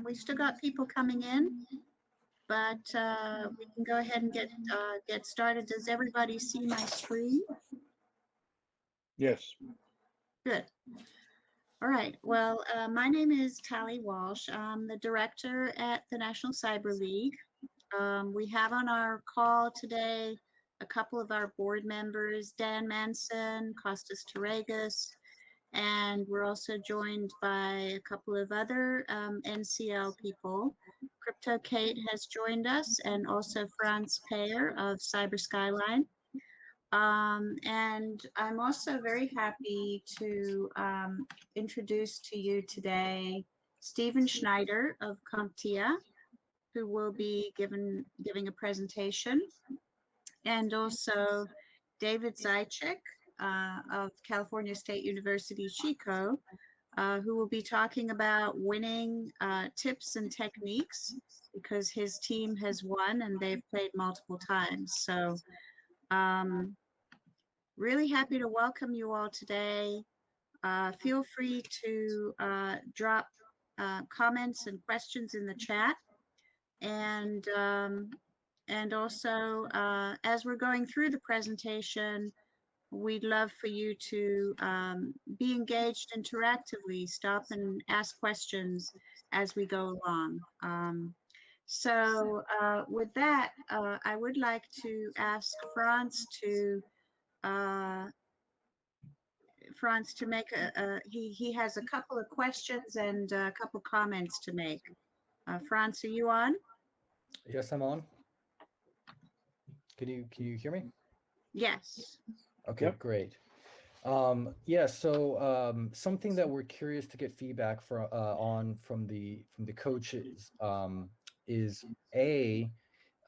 We still got people coming in, but we can go ahead and get started. Does everybody see my screen? Yes. Good. All right. Well, my name is Tally Walsh. I'm the director at the National Cyber League. We have on our call today a couple of our board members, Dan Manson, Costas Torregas, and we're also joined by a couple of other NCL people. Crypto Kate has joined us, and also Franz Payer of Cyber Skyline. And I'm also very happy to introduce to you today Stephen Schneiter of CompTIA, who will be giving a presentation, and also David Zeichick of California State University Chico, who will be talking about winning tips and techniques, because his team has won and they've played multiple times. So really happy to welcome you all today. Feel free to drop comments and questions in the chat. And also, as we're going through the presentation, we'd love for you to be engaged interactively, stop and ask questions as we go along. So with that, I would like to ask Franz to make he has a couple of questions and a couple comments to make. Franz, are you on? Yes, I'm on. Can you hear me? Yes. Okay, Yep. Great. Yeah, so something that we're curious to get feedback on from the coaches is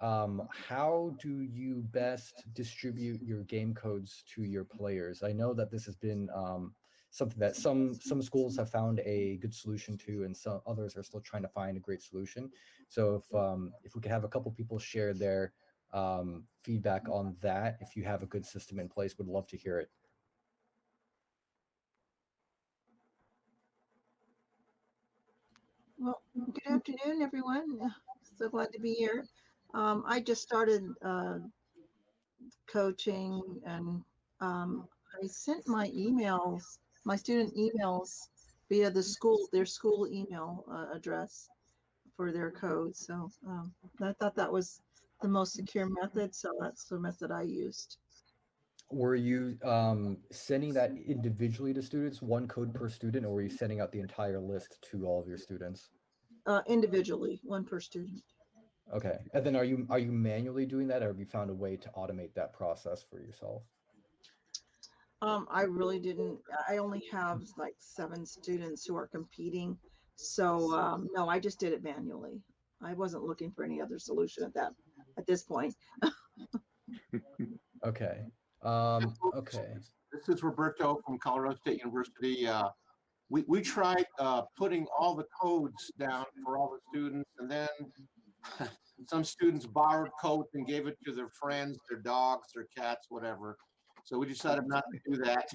how do you best distribute your game codes to your players? I know that this has been something that some schools have found a good solution to, and some others are still trying to find a great solution. So if we could have a couple people share their feedback on that, if you have a good system in place, would love to hear it. Well, good afternoon, everyone. So glad to be here. I just started coaching, and I sent my student emails via their school email address for their code. So I thought that was the most secure method, so that's the method I used. Were you sending that individually to students, one code per student, or were you sending out the entire list to all of your students? Individually, one per student. Okay, and then are you manually doing that, or have you found a way to automate that process for yourself? I really didn't. I only have like 7 students who are competing, so no, I just did it manually. I wasn't looking for any other solution at this point. Okay. Okay. This is Roberto from Colorado State University. We tried putting all the codes down for all the students, and then some students borrowed codes and gave it to their friends, their dogs, their cats, whatever. So we decided not to do that.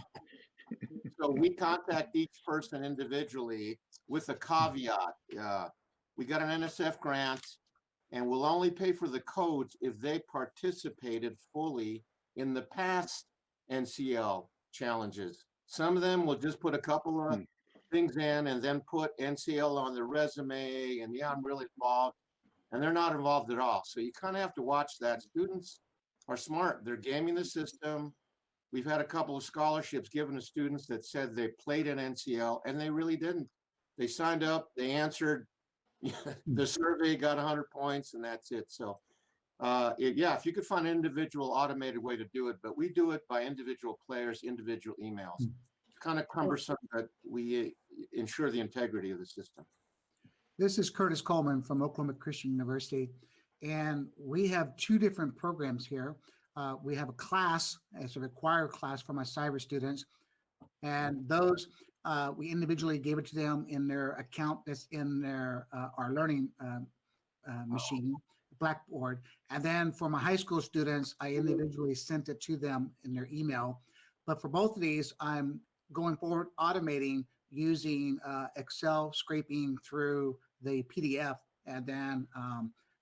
So we contact each person individually with a caveat. We got an NSF grant, and we'll only pay for the codes if they participated fully in the past NCL challenges. Some of them will just put a couple of things in and then put NCL on their resume, and yeah, I'm really involved, and they're not involved at all. So you kind of have to watch that. Students are smart. They're gaming the system. We've had a couple of scholarships given to students that said they played in NCL, and they really didn't. They signed up, they answered the survey, got 100 points, and that's it. So yeah, if you could find an individual automated way to do it, but we do it by individual players, individual emails. It's kind of cumbersome, but we ensure the integrity of the system. This is Curtis Coleman from Oklahoma Christian University, and we have 2 different programs here. We have a class as a required class for my cyber students, and those we individually gave it to them in their account that's in their our learning machine, Blackboard. And then for my high school students, I individually sent it to them in their email. But for both of these, I'm going forward automating using Excel, scraping through the PDF, and then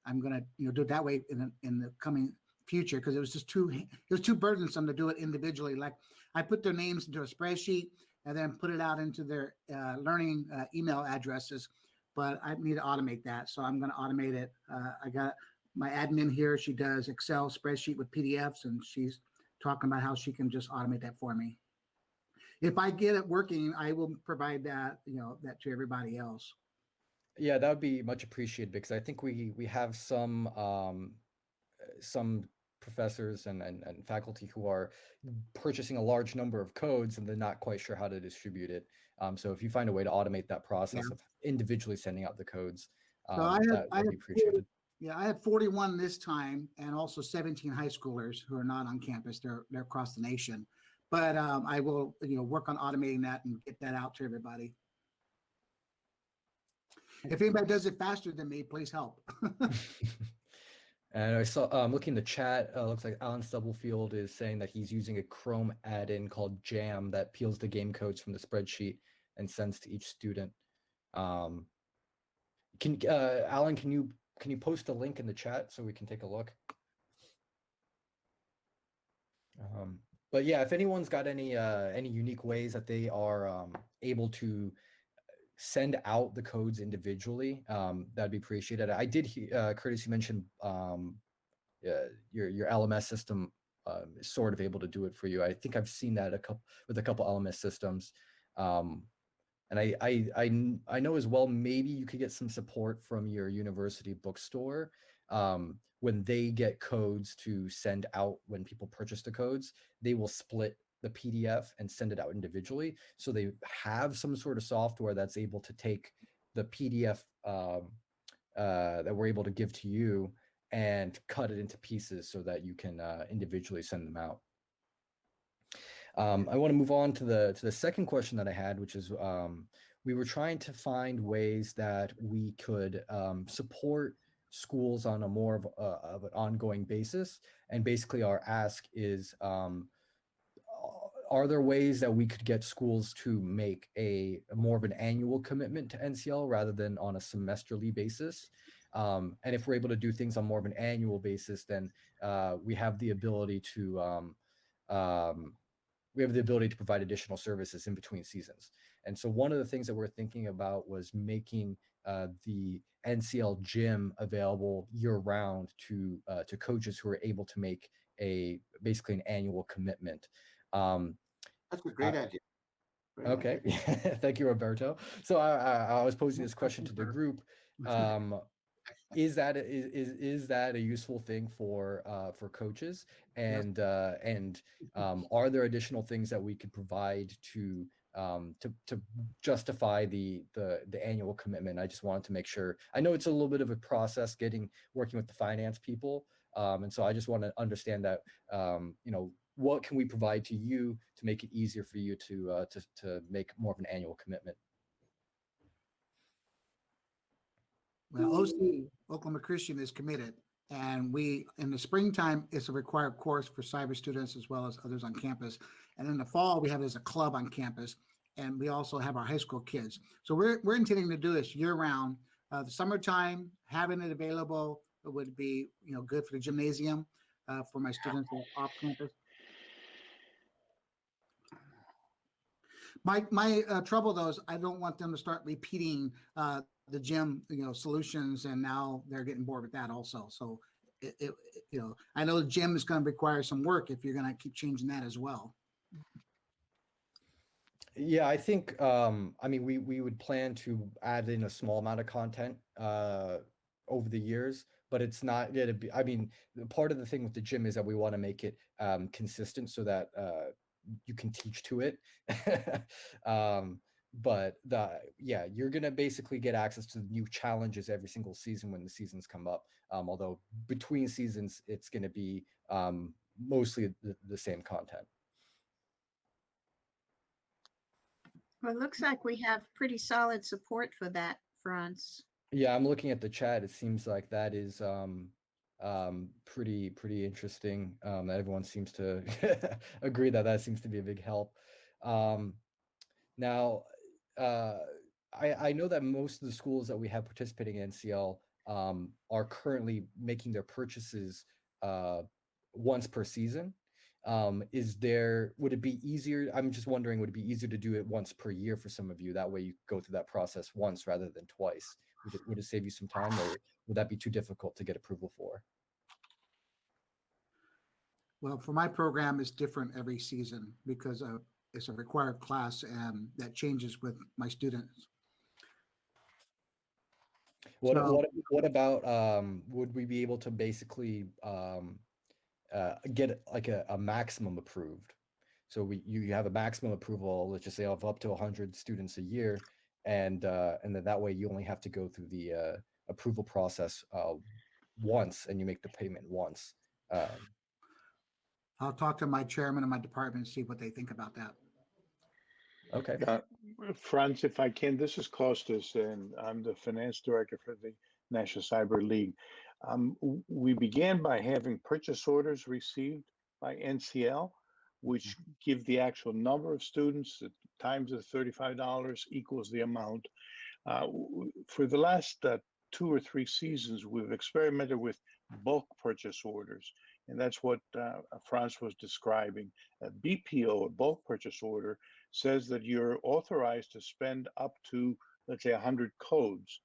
I'm gonna do it that way in the coming future, because it was too burdensome to do it individually. Like I put their names into a spreadsheet and then put it out into their learning email addresses, but I need to automate that, so I'm going to automate it. I got my admin here. She does Excel spreadsheet with PDFs, and she's talking about how she can just automate that for me. If I get it working, I will provide that, that to everybody else. Yeah, that would be much appreciated, because I think we have some professors and faculty who are purchasing a large number of codes and they're not quite sure how to distribute it. So if you find a way to automate that process of individually sending out the codes, So that'd be appreciated. I had 41 this time, and also 17 high schoolers who are not on campus. They're across the nation. But I will, work on automating that and get that out to everybody. If anybody does it faster than me, please help. And I saw, looking in the chat, looks like Alan Stubblefield is saying that he's using a Chrome add-in called Jam that peels the game codes from the spreadsheet and sends to each student. Alan, can you post a link in the chat so we can take a look? But yeah, if anyone's got any unique ways that they are able to send out the codes individually, that'd be appreciated. I did Curtis, you mentioned your LMS system is sort of able to do it for you. I think I've seen that with a couple LMS systems. And I know as well, maybe you could get some support from your university bookstore when they get codes to send out. When people purchase the codes, they will split the PDF and send it out individually. So they have some sort of software that's able to take the PDF that we're able to give to you and cut it into pieces so that you can individually send them out. I want to move on to the second question that I had, which is we were trying to find ways that we could support schools on a more of an ongoing basis. And basically our ask is, are there ways that we could get schools to make a more of an annual commitment to NCL rather than on a semesterly basis? And if we're able to do things on more of an annual basis, then we have the ability to provide additional services in between seasons. And so one of the things that we're thinking about was making the NCL gym available year-round to coaches who are able to make basically an annual commitment. That's a great idea. Great Okay, idea. thank you, Roberto. So I was posing this question to the group. Is that a useful thing for coaches? And are there additional things that we could provide to justify the annual commitment? I just wanted to make sure. I know it's a little bit of a process working with the finance people, and so I just want to understand that what can we provide to you to make it easier for you to make more of an annual commitment? Well, OC, Oklahoma Christian, is committed. And in the springtime, it's a required course for cyber students as well as others on campus. And in the fall, we have it as a club on campus. And we also have our high school kids. So we're intending to do this year round. The summertime, having it available would be good for the gymnasium for my students that are off campus. My trouble though is I don't want them to start repeating the gym solutions, and now they're getting bored with that also. So I know the gym is going to require some work if you're going to keep changing that as well. Yeah, I think we would plan to add in a small amount of content over the years, but it's not going to be. Part of the thing with the gym is that we want to make it consistent so that you can teach to it. But you're going to basically get access to new challenges every single season when the seasons come up. Although between seasons, it's going to be mostly the same content. Well, it looks like we have pretty solid support for that, Franz. Yeah, I'm looking at the chat. It seems like that is pretty interesting. That everyone seems to agree that seems to be a big help. Now, I know that most of the schools that we have participating in NCL are currently making their purchases once per season. Would it be easier? I'm just wondering, would it be easier to do it once per year for some of you? That way you go through that process once rather than twice. Would it save you some time, or would that be too difficult to get approval for? Well, for my program, it's different every season because it's a required class and that changes with my students. So What about would we be able to basically get like a maximum approved? So you have a maximum approval, let's just say of up to 100 students a year, and then that way you only have to go through the approval process once, and you make the payment once. I'll talk to my chairman of my department and see what they think about that. Okay. Franz, if I can, this is Costas, and I'm the finance director for the National Cyber League. We began by having purchase orders received by NCL, which give the actual number of students times the $35 equals the amount. For the last 2 or 3 seasons, we've experimented with bulk purchase orders, and that's what Franz was describing. A BPO, a bulk purchase order, says that you're authorized to spend up to, let's say, 100 codes.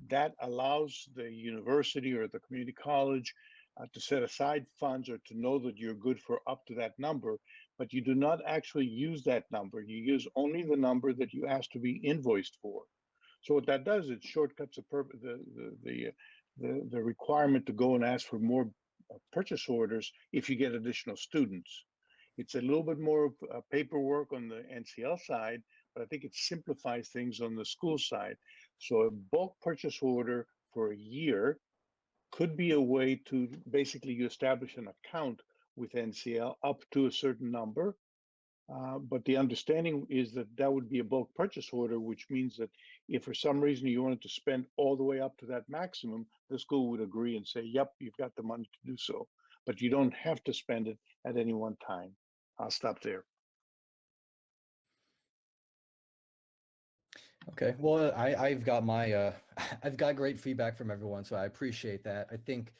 That allows the university or the community college to set aside funds or to know that you're good for up to that number, but you do not actually use that number. You use only the number that you ask to be invoiced for. So what that does, it shortcuts the requirement to go and ask for more purchase orders if you get additional students. It's a little bit more paperwork on the NCL side, but I think it simplifies things on the school side. So a bulk purchase order for a year could be a way to basically you establish an account with NCL up to a certain number. But the understanding is that that would be a bulk purchase order, which means that if for some reason you wanted to spend all the way up to that maximum, the school would agree and say, yep, you've got the money to do so. But you don't have to spend it at any one time. I'll stop there. Okay. Well, I've got my I've got great feedback from everyone, so I appreciate that. I think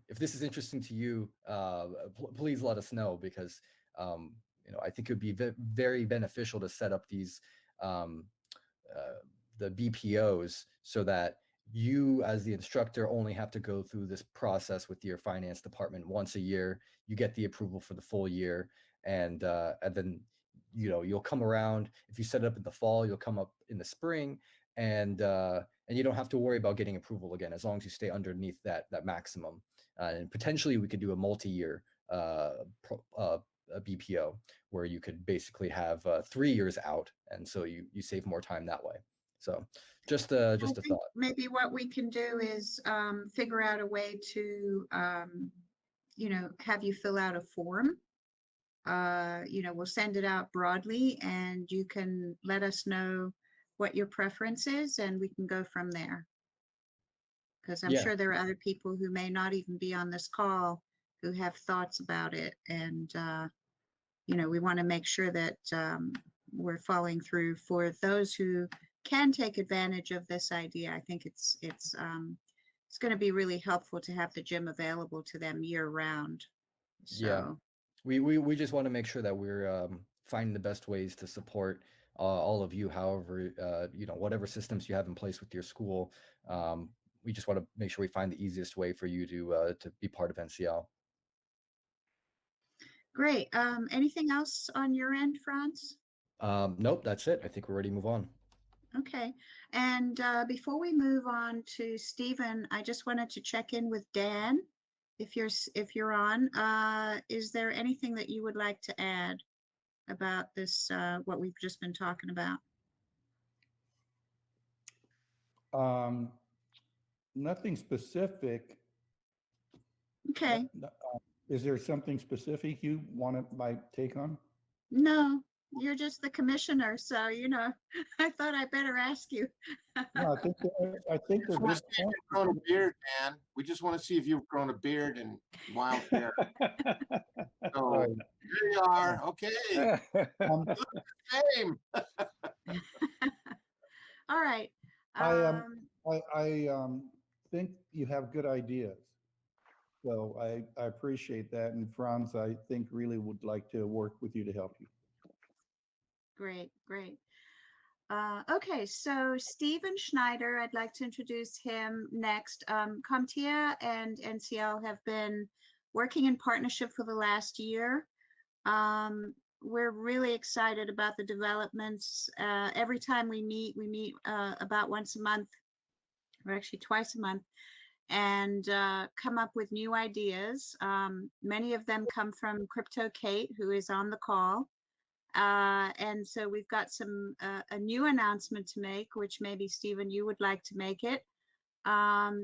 if this is interesting to you, please let us know, because I think it would be very beneficial to set up these the BPOs so that you as the instructor only have to go through this process with your finance department once a year. You get the approval for the full year, and then you'll come around. If you set it up in the fall, you'll come up in the spring, and you don't have to worry about getting approval again, as long as you stay underneath that maximum. And potentially we could do a multi-year a BPO where you could basically have 3 years out, and so you save more time that way. So just a thought. Maybe what we can do is figure out a way to have you fill out a form. We'll send it out broadly, and you can let us know what your preference is, and we can go from there. Because I'm sure there are other people who may not even be on this call who have thoughts about it, and we want to make sure that we're following through for those who can take advantage of this idea. I think it's going to be really helpful to have the gym available to them year round. So. Yeah. We just want to make sure that we're finding the best ways to support all of you, however, whatever systems you have in place with your school. We just want to make sure we find the easiest way for you to be part of NCL. Great. Anything else on your end, Franz? Nope, that's it. I think we're ready to move on. Okay. And before we move on to Stephen, I just wanted to check in with Dan. If you're on, is there anything that you would like to add about this, what we've just been talking about? Nothing specific. Okay. Is there something specific you want my take on? No, you're just the commissioner, so I thought I better ask you. No, I think they're good points. You've grown a beard, man. We just want to see if you've grown a beard and wild hair. So here you are. Okay. Same. All right. I think you have good ideas. So I appreciate that. And Franz, I think really would like to work with you to help you. Great, great. Okay, so Stephen Schneider, I'd like to introduce him next. CompTIA and NCL have been working in partnership for the last year. We're really excited about the developments. Every time we meet about once a month, or actually twice a month, and come up with new ideas. Many of them come from Crypto Kate, who is on the call. And so we've got a new announcement to make, which maybe Stephen, you would like to make it.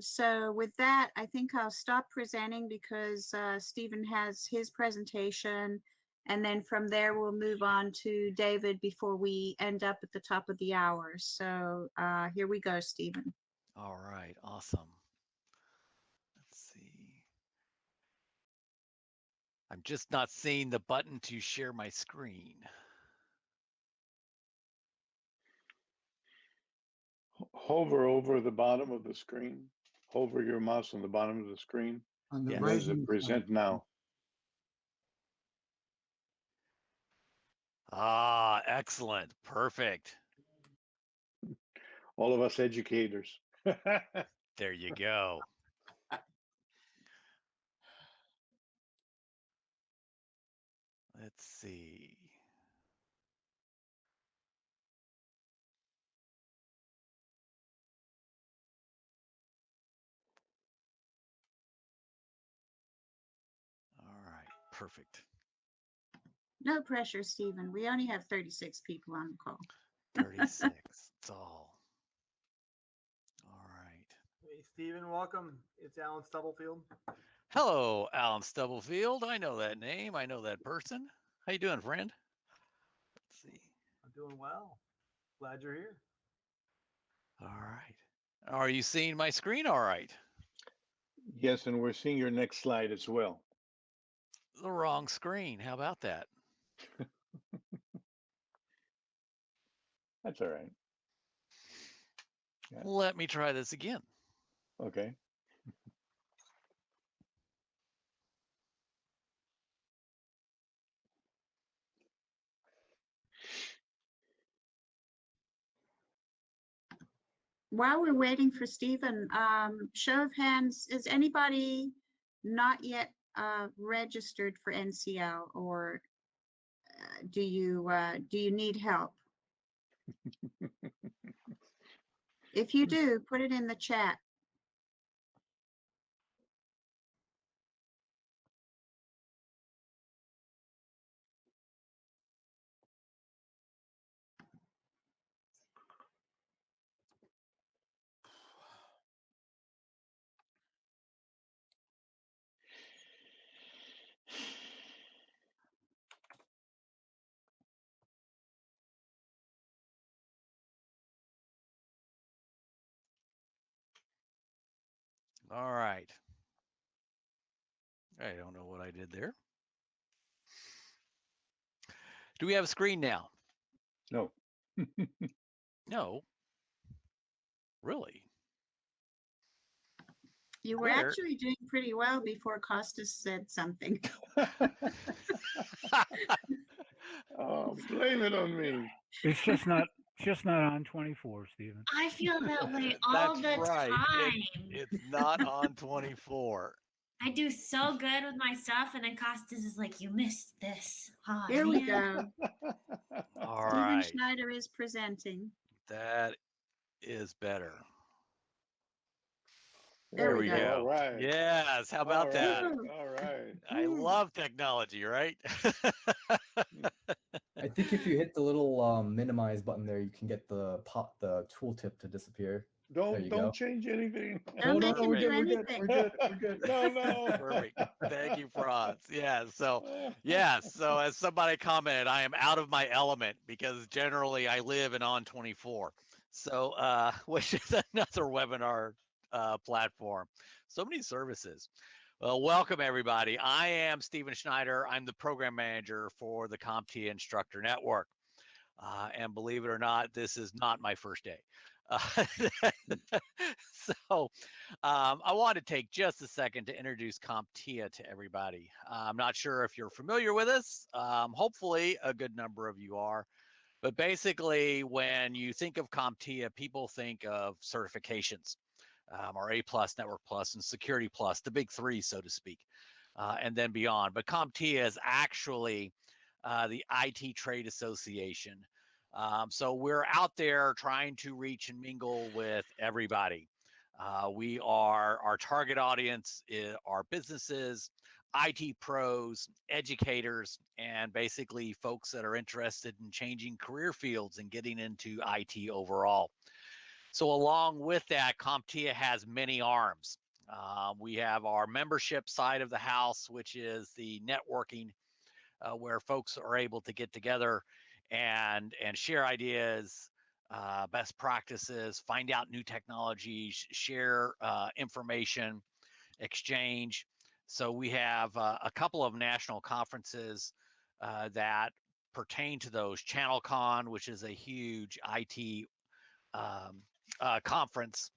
So with that, I think I'll stop presenting because Stephen has his presentation. And then from there, we'll move on to David before we end up at the top of the hour. So here we go, Stephen. All right, awesome. Let's see. I'm just not seeing the button to share my screen. Hover over the bottom of the screen. Hover your mouse on the bottom of the screen. On the Yeah. right. There's a present now. Ah, excellent. Perfect. All of us educators. There you go. Let's see. All right, perfect. No pressure, Stephen. We only have 36 people on the call. 36. It's all. All right. Hey, Stephen, welcome. It's Alan Stubblefield. Hello, Alan Stubblefield. I know that name. I know that person. How you doing, friend? Let's see. I'm doing well. Glad you're here. All right. Are you seeing my screen all right? Yes, and we're seeing your next slide as well. The wrong screen. How about that? That's all right. Yeah. Let me try this again. Okay. While we're waiting for Stephen, show of hands, is anybody not yet registered for NCL, or do you need help? If you do, put it in the chat. All right. I don't know what I did there. Do we have a screen now? No. No. Really? You were Where? actually doing pretty well before Costas said something. Oh, blame it on me. It's just not on 24, Stephen. I feel that way all That's the right. time. It's not on 24. I do so good with my stuff, and then Costas is like, "You missed this." Oh, Here we man. go. All Stephen right. Schneider is presenting. That is better. There we go. All right. Yes. How about All that? right. All right. I love technology, right? I think if you hit the little minimize button there, you can get the tooltip to disappear. There you Don't go. change anything. Don't make him we're do good. We're good. anything. We're good. We're good. No. Perfect. Thank you, Franz. Yeah. So, yeah. So, as somebody commented, I am out of my element because generally I live in On 24. So, which is another webinar platform. So many services. Well, welcome everybody. I am Stephen Schneiter. I'm the program manager for the CompTIA Instructor Network. And believe it or not, this is not my first day. Uh, so I want to take just a second to introduce CompTIA to everybody. I'm not sure if you're familiar with us. Hopefully, a good number of you are. But basically, when you think of CompTIA, people think of certifications, or A+, Network Plus, and Security Plus, the big three, so to speak, and then beyond. But CompTIA is actually the IT Trade Association. So we're out there trying to reach and mingle with everybody. Our target audience are businesses, IT pros, educators, and basically folks that are interested in changing career fields and getting into IT overall. So along with that, CompTIA has many arms. We have our membership side of the house, which is the networking, where folks are able to get together and share ideas, best practices, find out new technologies, share information, exchange. So we have a couple of national conferences that pertain to those. ChannelCon, which is a huge IT conference,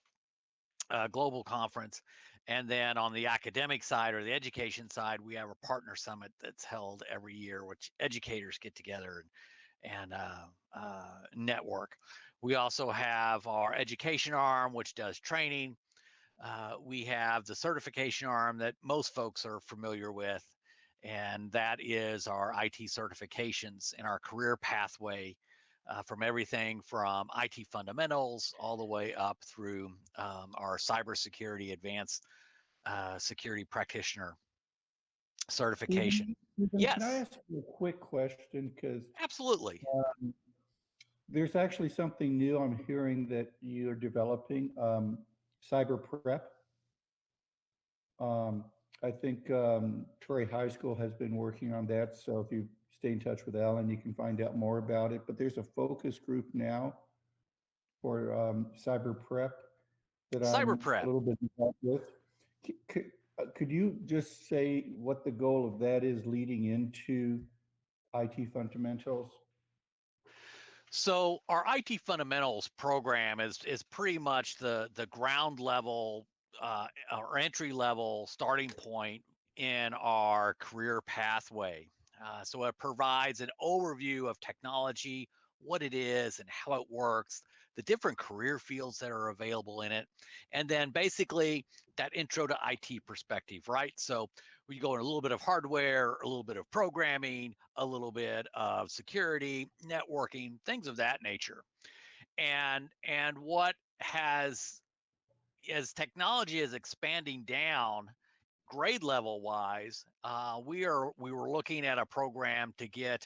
global conference. And then on the academic side or the education side, we have a partner summit that's held every year, which educators get together and network. We also have our education arm, which does training. We have the certification arm that most folks are familiar with, and that is our IT certifications and our career pathway, from everything from IT fundamentals all the way up through our cybersecurity advanced security practitioner certification. Stephen, can I Yes, ask you a quick question? Because absolutely. there's actually something new I'm hearing that you're developing, cyber prep. Um, I think Torrey High School has been working on that. So if you stay in touch with Alan, you can find out more about it. But there's a focus group now for cyber prep that Cyber I'm prep. a little bit involved with. Could you just say what the goal of that is leading into IT fundamentals? So our IT fundamentals program is pretty much the ground level or entry level starting point in our career pathway. So it provides an overview of technology, what it is and how it works, the different career fields that are available in it, and then basically that intro to IT perspective, right? So we go in a little bit of hardware, a little bit of programming, a little bit of security, networking, things of that nature. And what has, as technology is expanding down grade level wise, we were looking at a program to get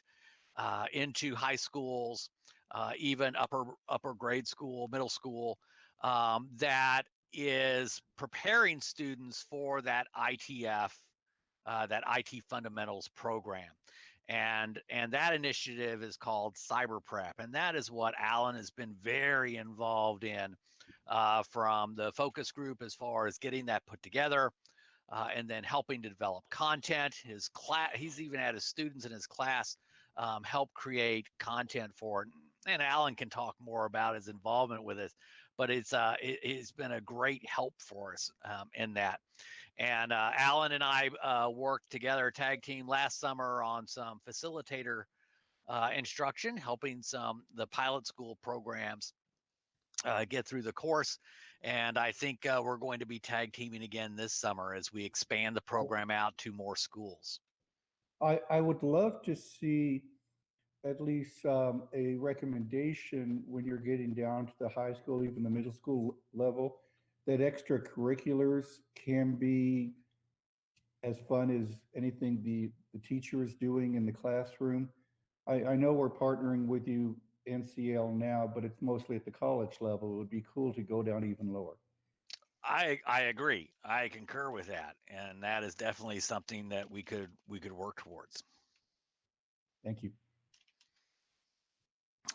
into high schools, even upper grade school, middle school, that is preparing students for that ITF, that IT fundamentals program. And that initiative is called Cyber Prep. And that is what Alan has been very involved in, from the focus group as far as getting that put together, and then helping to develop content. His class, he's even had his students in his class help create content for it. And Alan can talk more about his involvement with it, but it's been a great help for us in that. And Alan and I worked together, tag team last summer on some facilitator instruction, helping the pilot school programs get through the course. And I think we're going to be tag teaming again this summer as we expand the program out to more schools. I would love to see at least a recommendation when you're getting down to the high school, even the middle school level, that extracurriculars can be as fun as anything the teacher is doing in the classroom. I know we're partnering with you, NCL, now, but it's mostly at the college level. It would be cool to go down even lower. I agree. I concur with that, and that is definitely something that we could work towards. Thank you.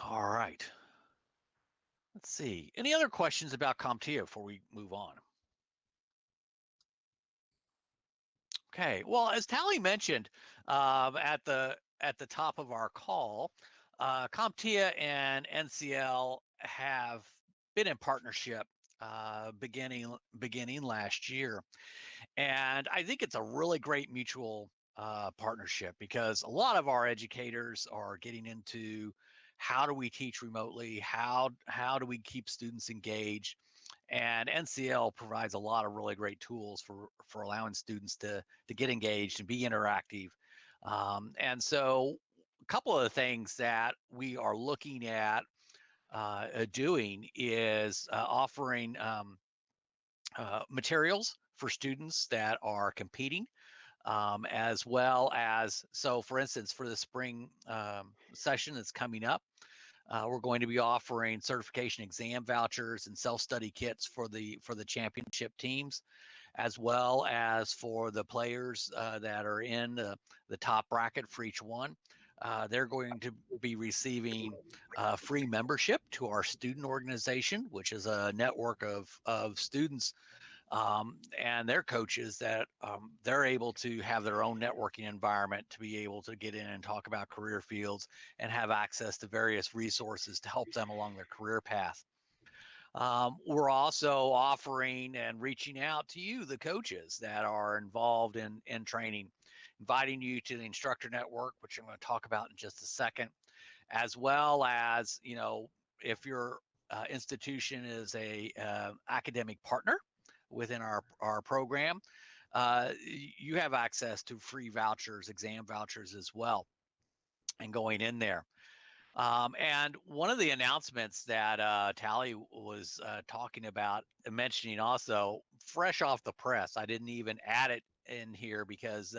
All right. Let's see. Any other questions about CompTIA before we move on? Okay. Well, as Tally mentioned at the top of our call, CompTIA and NCL have been in partnership beginning last year, and I think it's a really great mutual partnership because a lot of our educators are getting into how do we teach remotely, how do we keep students engaged, and NCL provides a lot of really great tools for allowing students to get engaged and be interactive. And so a couple of the things that we are looking at doing is offering materials for students that are competing, as well as, so for instance, for the spring session that's coming up, we're going to be offering certification exam vouchers and self-study kits for the championship teams, as well as for the players that are in the top bracket for each one. They're going to be receiving free membership to our student organization, which is a network of students and their coaches that they're able to have their own networking environment to be able to get in and talk about career fields and have access to various resources to help them along their career path. We're also offering and reaching out to you, the coaches that are involved in training, inviting you to the Instructor Network, which I'm going to talk about in just a second, as well as, you know, if your institution is a academic partner within our program, you have access to free vouchers, exam vouchers as well, and going in there. And one of the announcements that Tally was talking about, mentioning also, fresh off the press, I didn't even add it in here because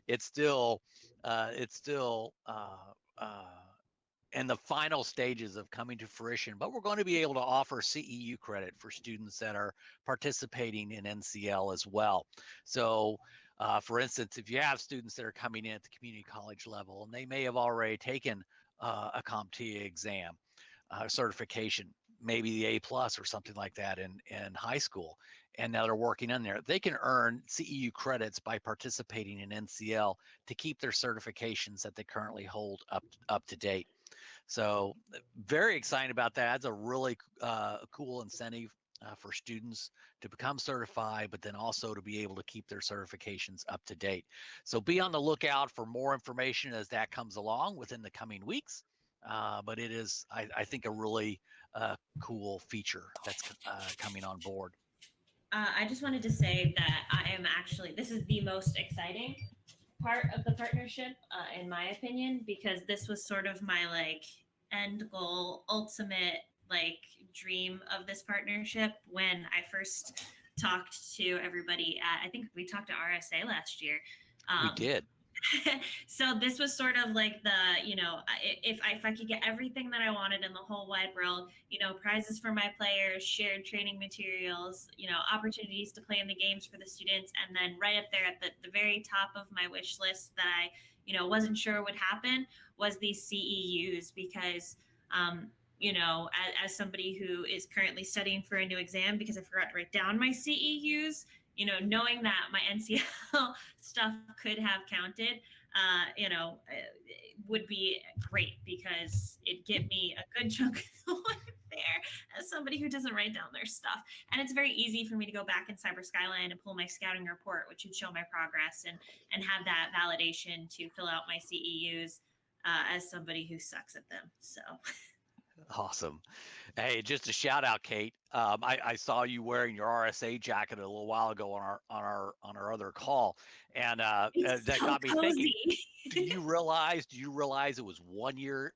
it's still in the final stages of coming to fruition, but we're going to be able to offer CEU credit for students that are participating in NCL as well. So for instance, if you have students that are coming in at the community college level and they may have already taken a CompTIA exam, certification, maybe the A+ or something like that in high school, and now they're working on there, they can earn CEU credits by participating in NCL to keep their certifications that they currently hold up to date. So very excited about that. It's a really cool incentive for students to become certified, but then also to be able to keep their certifications up to date. So be on the lookout for more information as that comes along within the coming weeks. But it is, I think, a really cool feature that's coming on board. I just wanted to say that I am actually, this is the most exciting part of the partnership, in my opinion, because this was sort of my like end goal, ultimate like dream of this partnership when I first talked to everybody at, I think we talked to RSA last year. We did. So this was sort of like the, you know, if I could get everything that I wanted in the whole wide world, you know, prizes for my players, shared training materials, you know, opportunities to play in the games for the students, and then right up there at the very top of my wish list that I, you know, wasn't sure would happen was these CEUs, because you know, as somebody who is currently studying for a new exam because I forgot to write down my CEUs, you know, knowing that my NCL stuff could have counted, you know, would be great because it'd get me a good chunk of the way there as somebody who doesn't write down their stuff. And it's very easy for me to go back in Cyber Skyline and pull my scouting report, which would show my progress and have that validation to fill out my CEUs as somebody who sucks at them. So. Awesome. Hey, just a shout out, Kate. I saw you wearing your RSA jacket a little while ago on our other call, and that so got me cozy. thinking. Do you realize it was 1 year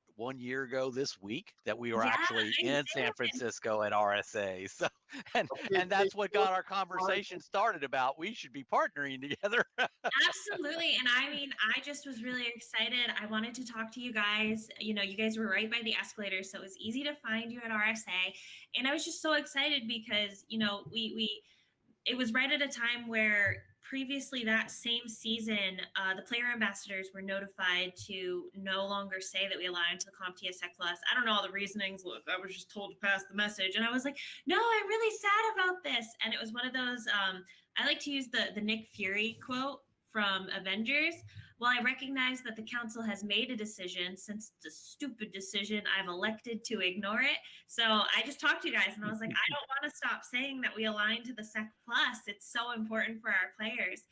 ago this week that we were actually in San Francisco at RSA? So, and that's what got our conversation started about we should be partnering together. Absolutely. And I mean, I just was really excited. I wanted to talk to you guys. You know, you guys were right by the escalator, so it was easy to find you at RSA. And I was just so excited because, you know, it was right at a time where previously that same season, the player ambassadors were notified to no longer say that we allow into the CompTIA Sec Plus. I don't know all the reasonings. Look, I was just told to pass the message. And I was like, no, I'm really sad about this. And it was one of those, I like to use the Nick Fury quote from Avengers, while I recognize that the council has made a decision, since it's a stupid decision, I've elected to ignore it. So I just talked to you guys and I was like, I don't want to stop saying that we align to the SEC Plus. It's so important for our players.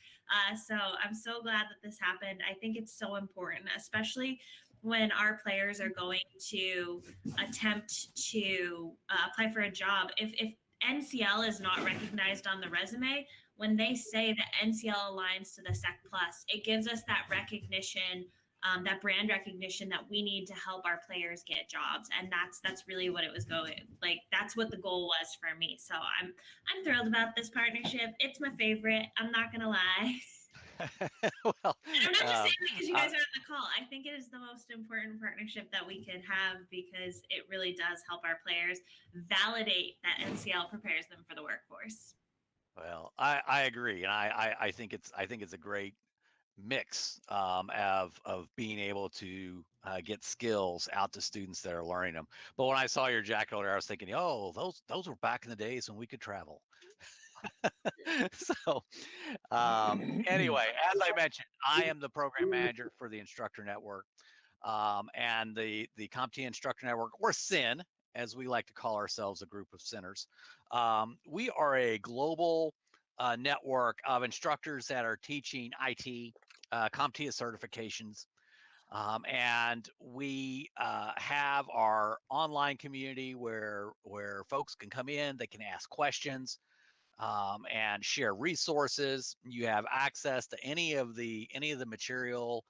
So I'm so glad that this happened. I think it's so important, especially when our players are going to attempt to apply for a job. If NCL is not recognized on the resume, when they say that NCL aligns to the SEC Plus, it gives us that recognition, that brand recognition that we need to help our players get jobs. And that's really what it was going, like, that's what the goal was for me. So I'm thrilled about this partnership. It's my favorite. I'm not gonna lie. Well, I'm not just saying that because you guys are on the call. I think it is the most important partnership that we could have, because it really does help our players validate that NCL prepares them for the workforce. well, I agree, and I think it's a great mix of being able to get skills out to students that are learning them. But when I saw your jacket order, I was thinking, oh, those were back in the days when we could travel. So anyway, as I mentioned, I am the program manager for the Instructor Network, and the CompTIA Instructor Network, or SIN, as we like to call ourselves, a group of sinners. We are a global network of instructors that are teaching IT, CompTIA certifications. And we have our online community where folks can come in, they can ask questions, and share resources. You have access to any of the material,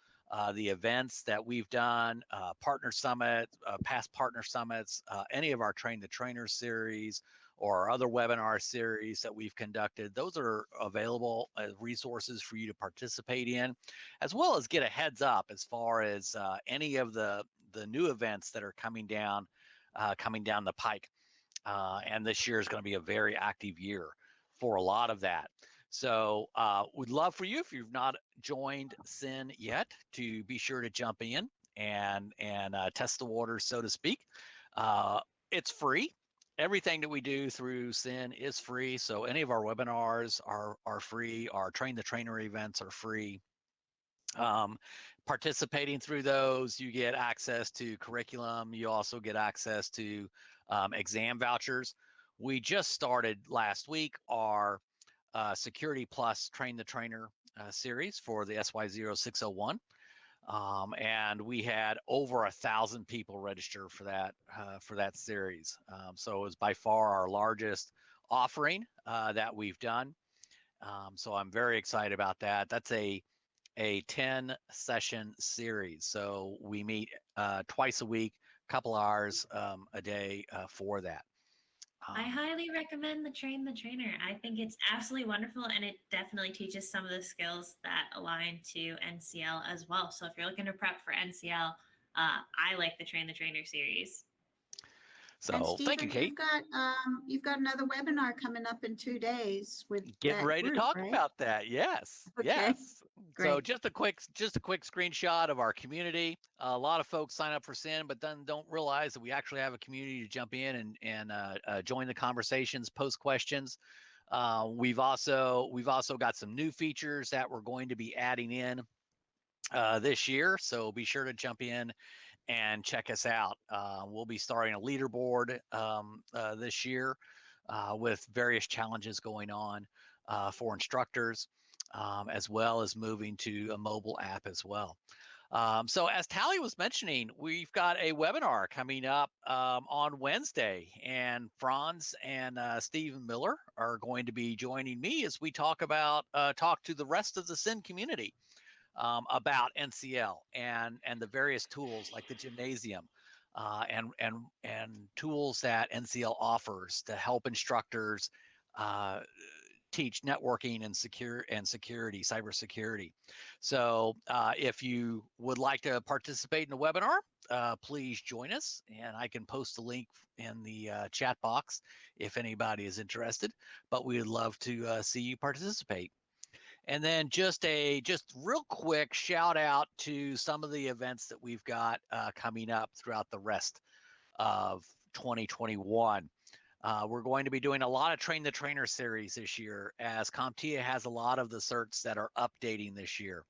the events that we've done, partner summit, past partner summits, any of our Train the Trainer series or other webinar series that we've conducted. Those are available as resources for you to participate in, as well as get a heads up as far as any of the new events that are coming down the pike. And this year is going to be a very active year for a lot of that. So we'd love for you, if you've not joined SIN yet, to be sure to jump in and test the waters, so to speak. It's free. Everything that we do through SIN is free. So any of our webinars are free. Our Train the Trainer events are free. Participating through those, you get access to curriculum. You also get access to exam vouchers. We just started last week our Security Plus Train the Trainer series for the SY0601. And we had over 1,000 people register for that series. So it was by far our largest offering that we've done. So I'm very excited about that. That's a 10 session series. So we meet twice a week, a couple hours a day for that. I highly recommend the Train the Trainer. I think it's absolutely wonderful, and it definitely teaches some of the skills that align to NCL as well. So if you're looking to prep for NCL, I like the Train the Trainer series. So And Stephen, thank you, Kate. You've got another webinar coming up in 2 days with Getting ready group, to talk right? about that. Yes. Okay. Yes. So Great. just a quick screenshot of our community. A lot of folks sign up for SIN, but then don't realize that we actually have a community to jump in and join the conversations, post questions. We've also got some new features that we're going to be adding in this year. So be sure to jump in and check us out. We'll be starting a leaderboard this year with various challenges going on for instructors, as well as moving to a mobile app as well. So as Tally was mentioning, we've got a webinar coming up on Wednesday, and Franz and Stephen Miller are going to be joining me as we talk to the rest of the SIN community about NCL and the various tools like the gymnasium and tools that NCL offers to help instructors teach networking and security, cybersecurity. So if you would like to participate in the webinar, please join us, and I can post the link in the chat box if anybody is interested, but we would love to see you participate. And then just real quick shout out to some of the events that we've got coming up throughout the rest of 2021. We're going to be doing a lot of Train the Trainer series this year, as CompTIA has a lot of the certs that are updating this year.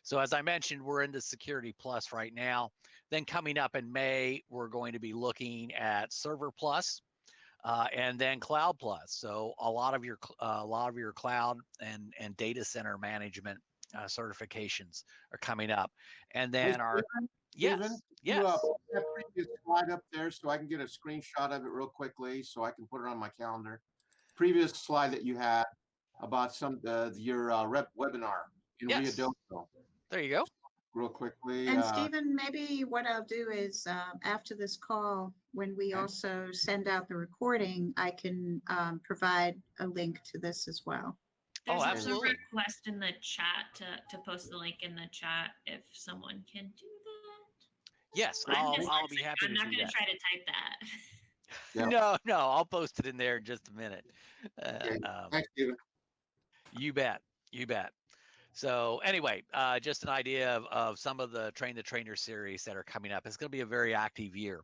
So as I mentioned, we're into Security Plus right now. Then coming up in May, we're going to be looking at Server Plus, and then Cloud Plus. So a lot of your cloud and data center management certifications are coming up. And Hey, then our Stephen, yes. you put that previous slide up there so I can get a screenshot of it real quickly so I can put it on my calendar. Previous slide that you had about your webinar in Yes. Riadoso. There you go. Real quickly. And Stephen, maybe what I'll do is after this call, when we Okay. also send out the recording, I can provide a link to this as well. There's also a absolutely. request in the chat to post the link in the chat if someone can do that. Yes, I'm I'll dyslexic. be happy I'm to not do going to that. try to type that. Yep. No, I'll post it in there in just a minute. Okay. Thanks, Stephen. You bet. So anyway, just an idea of some of the Train the Trainer series that are coming up. It's going to be a very active year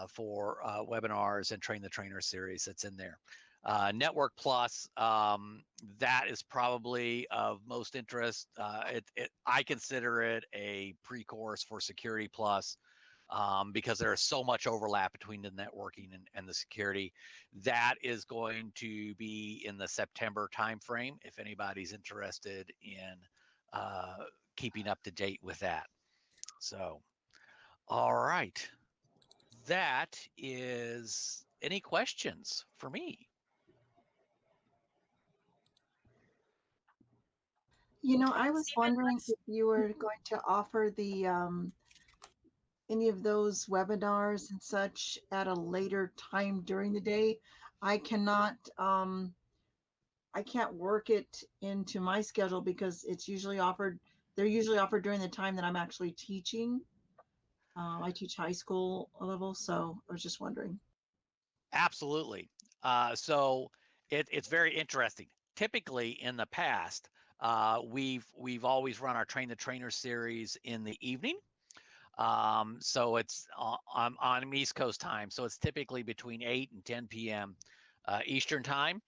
for webinars and Train the Trainer series that's in there. Network Plus, that is probably of most interest. I consider it a pre-course for Security Plus. Because there is so much overlap between the networking and the security. That is going to be in the September timeframe if anybody's interested in keeping up to date with that. So, all right. That is any questions for me? I was wondering if you were going to offer the any of those webinars and such at a later time during the day. I cannot I can't work it into my schedule because they're usually offered during the time that I'm actually teaching. I teach high school level, so I was just wondering. Absolutely. So it's very interesting. Typically in the past, we've always run our Train the Trainer series in the evening. So it's on East Coast time. So it's typically between 8 and 10 p.m. Eastern time,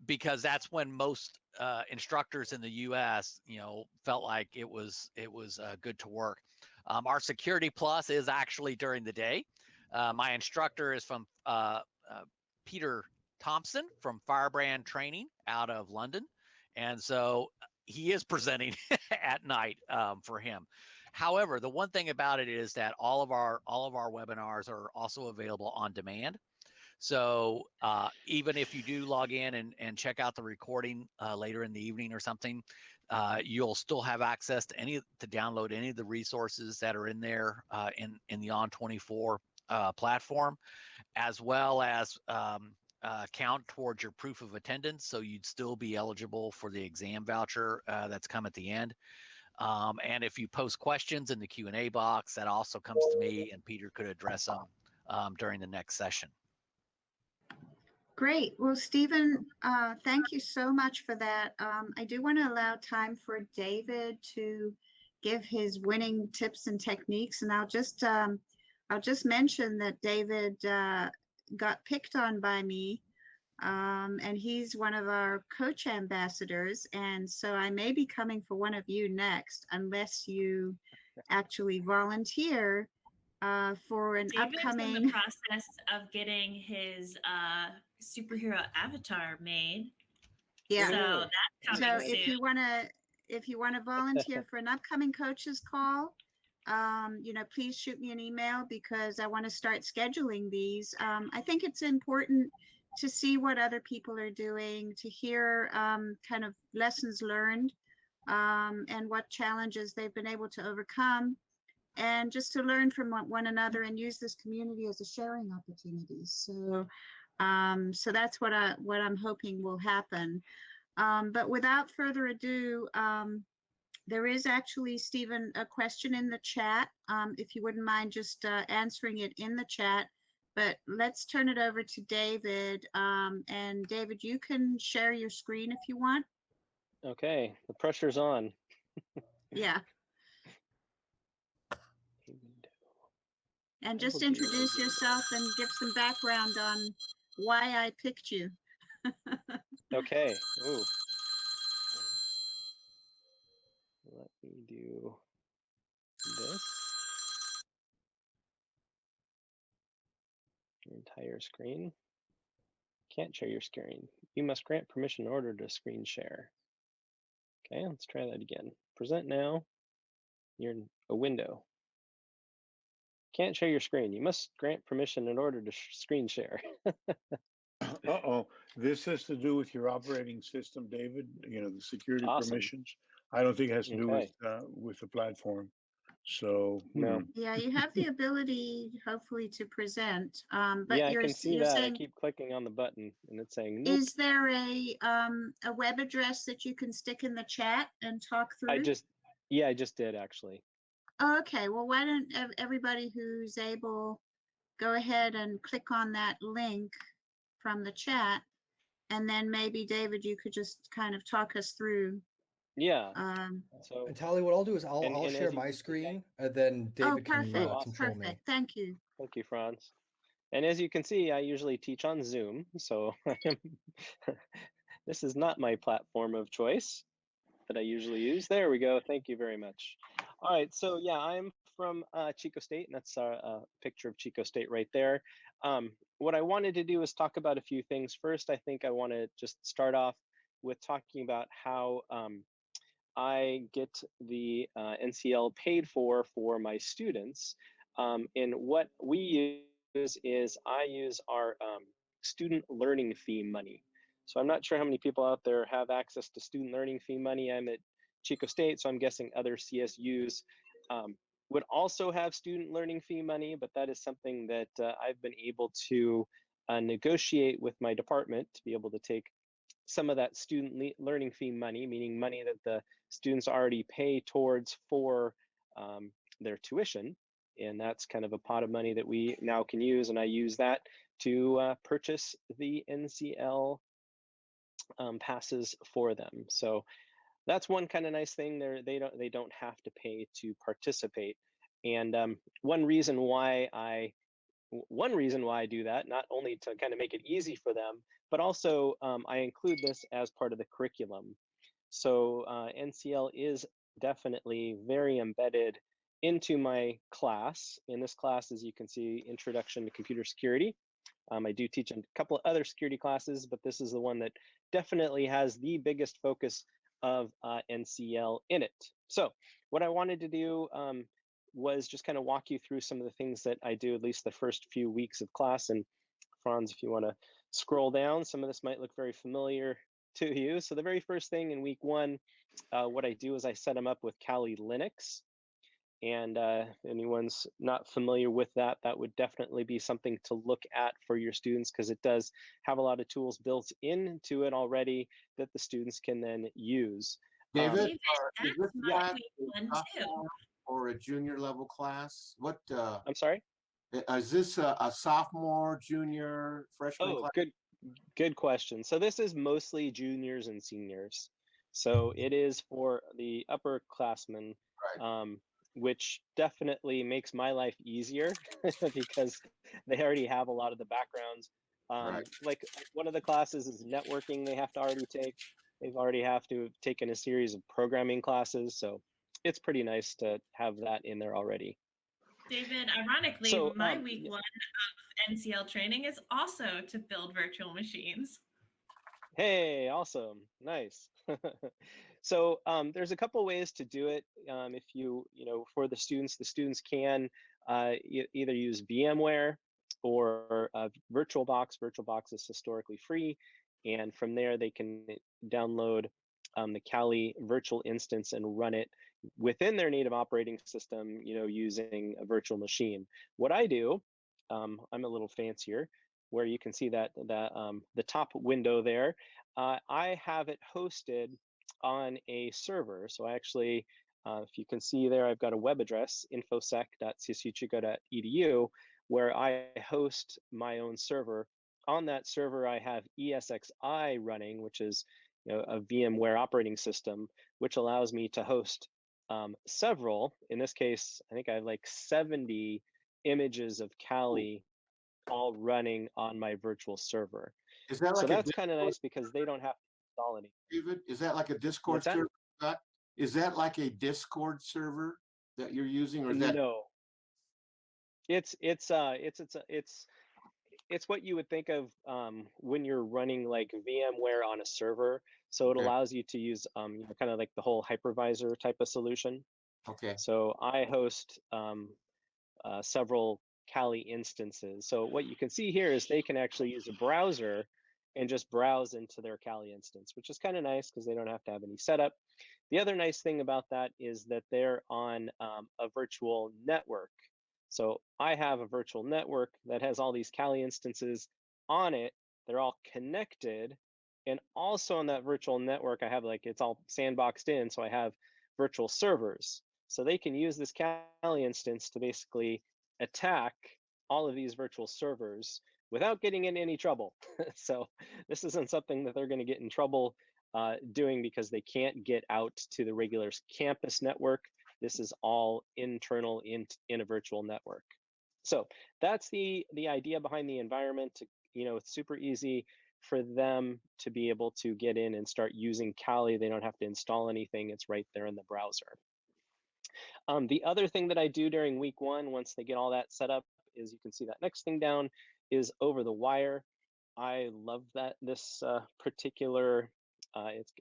because that's when most instructors in the U.S. felt like it was good to work. Our Security Plus is actually during the day. My instructor is from Peter Thompson from Firebrand Training out of London, and so he is presenting at night for him. However, the one thing about it is that all of our webinars are also available on demand. So even if you do log in and check out the recording later in the evening or something, you'll still have access to download any of the resources that are in there in the On24 platform, as well as count towards your proof of attendance. So you'd still be eligible for the exam voucher that's come at the end. And if you post questions in the Q&A box, that also comes to me and Peter could address them during the next session. Great. Well, Stephen, thank you so much for that. I do want to allow time for David to give his winning tips and techniques. And I'll just mention that David got picked on by me, and he's one of our coach ambassadors. And so I may be coming for one of you next, unless you actually volunteer for an David's upcoming. in the process of getting his superhero avatar made. Yeah. So that's coming soon. if you want to volunteer for an upcoming coaches call, please shoot me an email, because I want to start scheduling these. I think it's important to see what other people are doing, to hear kind of lessons learned, and what challenges they've been able to overcome, and just to learn from one another and use this community as a sharing opportunity. So that's what I'm hoping will happen. But without further ado, there is actually, Stephen, a question in the chat. If you wouldn't mind just answering it in the chat. But let's turn it over to David. And David, you can share your screen if you want. Okay, the pressure's on. Yeah. And just Double D, introduce yourself and give some background on why I picked you. Okay. Ooh. Let me do this. Your entire screen. Can't share your screen. You must grant permission in order to screen share. Okay, let's try that again. Present now. You're in a window. Can't share your screen. You must grant permission in order to screen share. Uh-oh, this has to do with your operating system, David, you know, the security Awesome. permissions. I don't think it has to do Okay. with the platform. So, No. Yeah, you have the ability, hopefully, to present. But Yeah, I can see you're that. I saying, keep clicking on the button and it's saying nope. is there a web address that you can stick in the chat and talk through? I just did actually. Oh, okay, well, why don't everybody who's able go ahead and click on that link from the chat, and then maybe David, you could just kind of talk us through. Yeah. So Tali, what I'll do is I'll and share my screen, and then David can perfect, control me. perfect. Thank you. Thank you, Franz. And as you can see, I usually teach on Zoom, so this is not my platform of choice that I usually use. There we go. Thank you very much. All right, so yeah, I'm from Chico State, and that's a picture of Chico State right there. What I wanted to do is talk about a few things. First, I think I want to just start off with talking about how I get the NCL paid for my students. And what we use is I use our student learning fee money. So I'm not sure how many people out there have access to student learning fee money. I'm at Chico State, so I'm guessing other CSUs would also have student learning fee money, but that is something that I've been able to negotiate with my department to be able to take some of that student learning fee money, meaning money that the students already pay towards for their tuition. And that's kind of a pot of money that we now can use. And I use that to purchase the NCL passes for them. So that's one kind of nice thing. They don't have to pay to participate. And one reason why I do that, not only to kind of make it easy for them, but also I include this as part of the curriculum. So NCL is definitely very embedded into my class. In this class, as you can see, Introduction to Computer Security. I do teach a couple of other security classes, but this is the one that definitely has the biggest focus of NCL in it. So what I wanted to do was just kind of walk you through some of the things that I do, at least the first few weeks of class. And Franz, if you want to scroll down, some of this might look very familiar to you. So the very first thing in week one, what I do is I set them up with Kali Linux. And if anyone's not familiar with that, that would definitely be something to look at for your students, because it does have a lot of tools built into it already that the students can then use. David, is that's this my class week one a too. sophomore or a junior level class? What? I'm sorry? Is this a sophomore, junior, freshman class? Good question. So this is mostly juniors and seniors. So it is for the upperclassmen, Right. which definitely makes my life easier because they already have a lot of the backgrounds. Right. Like one of the classes is networking they have to already take. They've already have to have taken a series of programming classes. So it's pretty nice to have that in there already. David, ironically, So, my week yeah. one of NCL training is also to build virtual machines. Hey, awesome. Nice. So there's a couple ways to do it. If for the students can either use VMware or VirtualBox. VirtualBox is historically free. And from there, they can download the Kali virtual instance and run it within their native operating system, using a virtual machine. What I do, I'm a little fancier, where you can see that the top window there, I have it hosted on a server. So I actually, if you can see there, I've got a web address, infosec.csuchico.edu, where I host my own server. On that server, I have ESXi running, which is a VMware operating system, which allows me to host several. In this case, I think I have like 70 images of Kali all running on my virtual server. Is that So like a that's kind of Discord, nice because they don't have to install anything. David? Is that like a Discord What's that? server? Is that like a Discord server that you're using, or is that No, it's what you would think of when you're running like VMware on a server. So it okay? allows you to use kind of like the whole hypervisor type of solution. Okay. So I host several Kali instances. So what you can see here is they can actually use a browser and just browse into their Kali instance, which is kind of nice because they don't have to have any setup. The other nice thing about that is that they're on a virtual network. So I have a virtual network that has all these Kali instances on it. They're all connected. And also on that virtual network, I have like, it's all sandboxed in. So I have virtual servers. So they can use this Kali instance to basically attack all of these virtual servers without getting in any trouble. So this isn't something that they're going to get in trouble doing because they can't get out to the regular campus network. This is all internal in a virtual network. So that's the idea behind the environment. It's super easy for them to be able to get in and start using Kali. They don't have to install anything. It's right there in the browser. The other thing that I do during week one, once they get all that set up, is you can see that next thing down is over the wire. I love that this particular,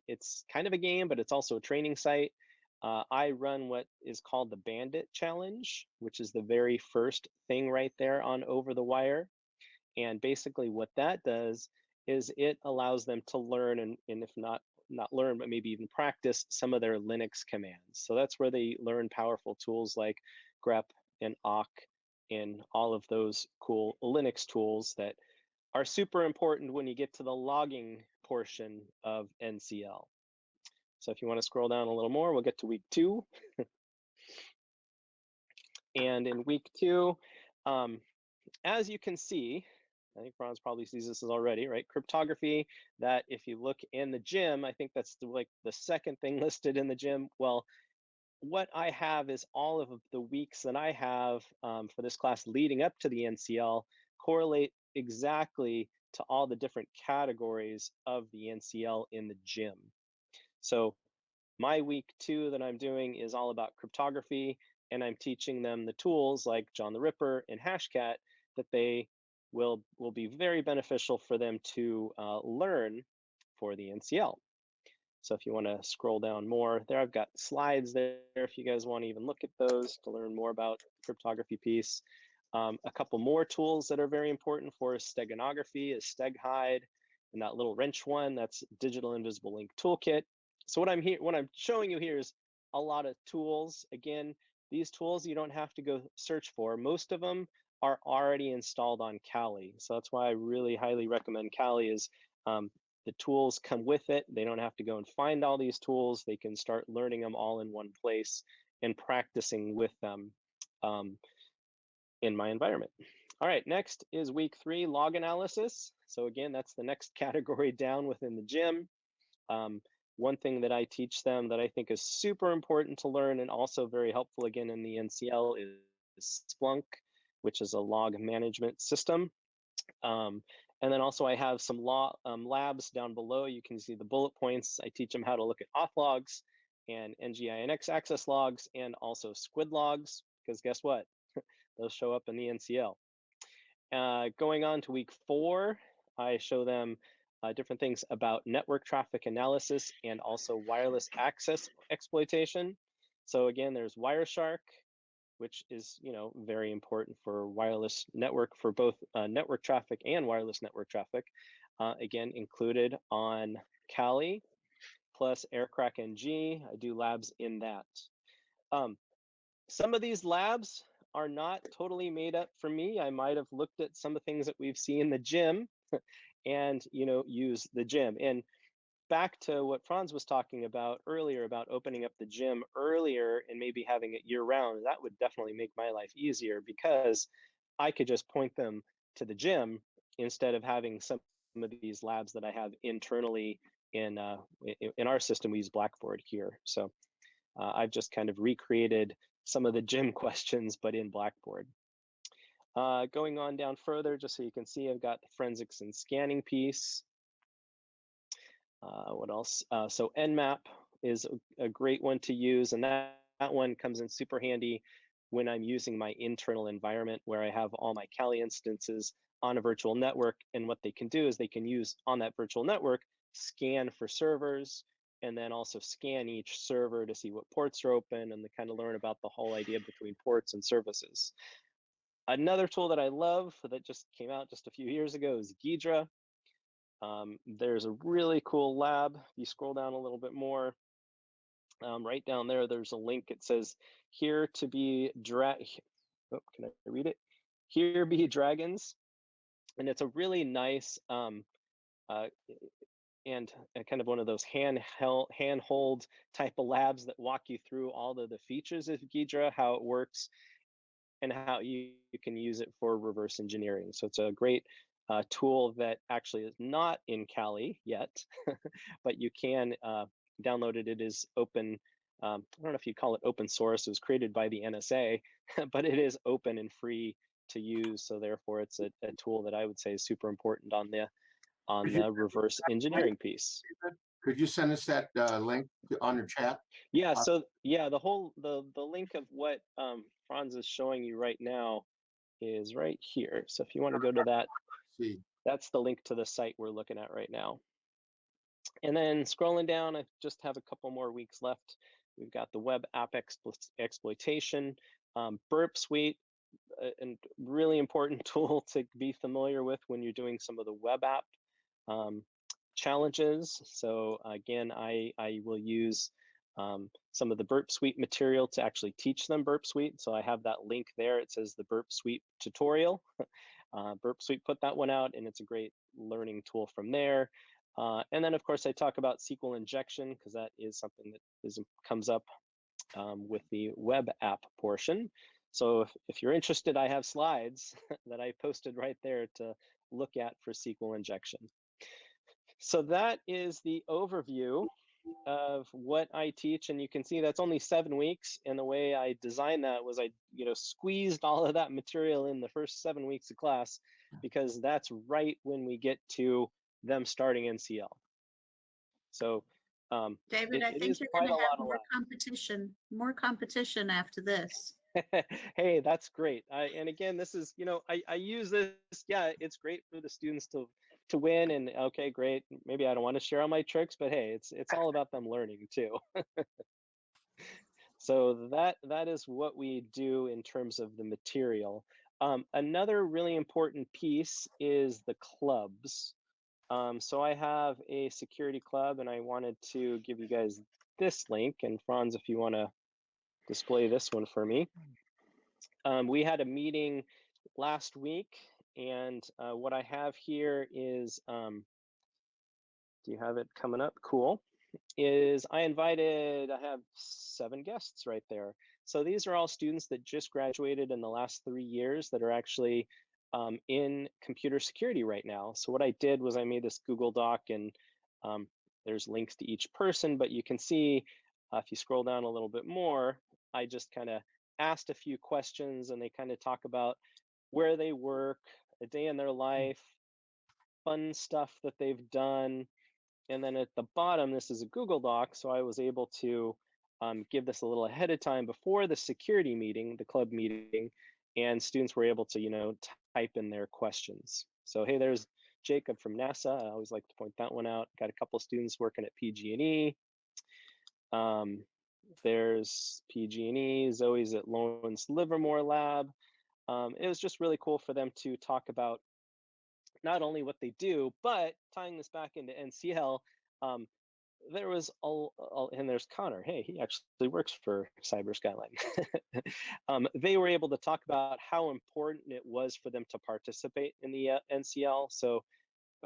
it's kind of a game, but it's also a training site. I run what is called the Bandit Challenge, which is the very first thing right there on Over the Wire. And basically what that does is it allows them to learn and if not learn, but maybe even practice some of their Linux commands. So that's where they learn powerful tools like grep and awk and all of those cool Linux tools that are super important when you get to the logging portion of NCL. So if you want to scroll down a little more, we'll get to week 2. And in week 2, as you can see, I think Franz probably sees this as already, right? Cryptography, that if you look in the gym, I think that's like the second thing listed in the gym. Well, what I have is all of the weeks that I have for this class leading up to the NCL correlate exactly to all the different categories of the NCL in the gym. So my week 2 that I'm doing is all about cryptography, and I'm teaching them the tools like John the Ripper and Hashcat that they will be very beneficial for them to learn for the NCL. So if you want to scroll down more, there I've got slides there if you guys want to even look at those to learn more about the cryptography piece. A couple more tools that are very important for steganography is StegHide, and that little wrench one, that's Digital Invisible Link Toolkit. So what I'm showing you here is a lot of tools. Again, these tools you don't have to go search for. Most of them are already installed on Kali. So that's why I really highly recommend Kali is the tools come with it. They don't have to go and find all these tools. They can start learning them all in one place and practicing with them in my environment. All right, next is week 3, log analysis. So again, that's the next category down within the gym. One thing that I teach them that I think is super important to learn and also very helpful again in the NCL is Splunk, which is a log management system. And then also I have some labs down below. You can see the bullet points. I teach them how to look at auth logs and NGINX access logs and also squid logs, because guess what? Those show up in the NCL. Going on to week 4, I show them different things about network traffic analysis and also wireless access exploitation. So again, there's Wireshark, which is very important for wireless network for both network traffic and wireless network traffic. Again, included on Kali plus Aircrack NG. I do labs in that. Some of these labs are not totally made up for me. I might have looked at some of the things that we've seen in the gym and use the gym. And back to what Franz was talking about earlier about opening up the gym earlier and maybe having it year round, that would definitely make my life easier because I could just point them to the gym instead of having some of these labs that I have internally in our system. We use Blackboard here. So I've just kind of recreated some of the gym questions, but in Blackboard. Going on down further, just so you can see, I've got the forensics and scanning piece. What else? So Nmap is a great one to use, and that one comes in super handy when I'm using my internal environment where I have all my Kali instances on a virtual network. And what they can do is they can use on that virtual network, scan for servers, and then also scan each server to see what ports are open and to kind of learn about the whole idea between ports and services. Another tool that I love that just came out just a few years ago is Ghidra. There's a really cool lab. If you scroll down a little bit more, right down there, there's a link. It says, here to be oh, can I read it? Here be dragons. And it's a really nice and kind of one of those handhold type of labs that walk you through all of the features of Ghidra, how it works, and how you can use it for reverse engineering. So it's a great tool that actually is not in Kali yet, but you can download it. It is open. I don't know if you call it open source. It was created by the NSA, but it is open and free to use. So therefore, it's a tool that I would say is super important on the reverse engineering piece. Could you send us that link on your chat? Yeah. So yeah, the link of what Franz is showing you right now is right here. So if you want to go to that, that's the link to the site we're looking at right now. And then scrolling down, I just have a couple more weeks left. We've got the web app exploitation, Burp Suite, a really important tool to be familiar with when you're doing some of the web app challenges. So again, I will use some of the Burp Suite material to actually teach them Burp Suite. So I have that link there. It says the Burp Suite tutorial. Burp Suite put that one out, and it's a great learning tool from there. And then, of course, I talk about SQL injection because that is something that comes up with the web app portion. So if you're interested, I have slides that I posted right there to look at for SQL injection. So that is the overview of what I teach, and you can see that's only 7 weeks. And the way I designed that was I squeezed all of that material in the first 7 weeks of class, because that's right when we get to them starting NCL. So David, I think you're going to have more competition after this. Hey, that's great. And again, this is, I use this. Yeah, it's great for the students to win. And okay, great. Maybe I don't want to share all my tricks, but hey, it's all about them learning too. So that is what we do in terms of the material. Another really important piece is the clubs. So I have a security club, and I wanted to give you guys this link. And Franz, if you want to display this one for me. We had a meeting last week, and what I have here is, do you have it coming up? Cool. Is I have 7 guests right there. So these are all students that just graduated in the last 3 years that are actually in computer security right now. So what I did was I made this Google Doc, and there's links to each person, but you can see if you scroll down a little bit more, I just kind of asked a few questions, and they kind of talk about where they work, a day in their life, fun stuff that they've done. And then at the bottom, this is a Google Doc, so I was able to give this a little ahead of time before the security meeting, the club meeting, and students were able to, type in their questions. So, hey, there's Jacob from NASA. I always like to point that one out. Got a couple students working at PG&E. There's PG&E, Zoe's at Lawrence Livermore Lab. It was just really cool for them to talk about not only what they do, but tying this back into NCL, there was and there's Connor. Hey, he actually works for Cyber Skyline. They were able to talk about how important it was for them to participate in the NCL. So